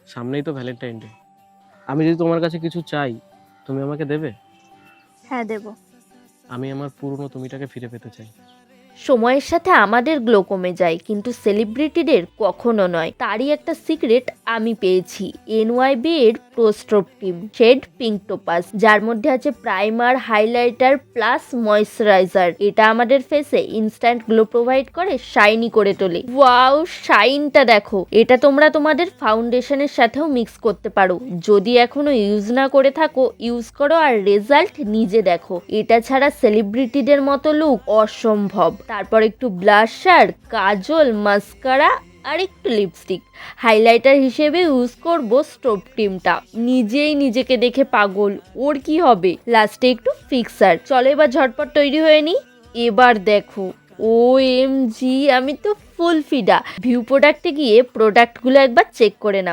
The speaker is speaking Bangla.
সামনেই তো ভ্যালেন্টাইন ডে। আমি যদি তোমার কাছে কিছু চাই, তুমি আমাকে দেবে? হ্যাঁ, দেব। আমি আমার পুরনো তুমিটাকে ফিরে পেতে চাই। সময়ের সাথে আমাদের গ্লো কমে যায়, কিন্তু সেলিব্রিটিদের কখনো নয়। তারই একটা সিক্রেট আমি পেয়েছি, এনওয়াইবি এর প্রোস্ট্রোব টিম শেড পিঙ্ক টোপাস, যার মধ্যে আছে প্রাইমার, হাইলাইটার প্লাস ময়শ্চারাইজার। এটা আমাদের ফেসে ইনস্ট্যান্ট গ্লো প্রোভাইড করে, শাইনি করে তোলে। ওয়াও, শাইনটা দেখো! এটা তোমরা তোমাদের ফাউন্ডেশনের সাথেও মিক্স করতে পারো। যদি এখনো ইউজ না করে থাকো, ইউজ করো আর রেজাল্ট নিজে দেখো। এটা ছাড়া সেলিব্রিটিদের মতো লুক অসম্ভব। তারপর একটু ব্লাশার, কাজল, মাস্কারা আর একটু লিপস্টিক। হাইলাইটার হিসেবে ইউজ করব স্টোভ টিমটা। নিজেই নিজেকে দেখে পাগল, ওর কি হবে। লাস্টে একটু ফিক্সার। চলো এবার ঝটপট তৈরি হয়ে নি। এবার দেখো, OMG, আমি তো ফুল ফিদা। ভিউ প্রোডাক্টে গিয়ে প্রোডাক্টগুলো একবার চেক করে নাও।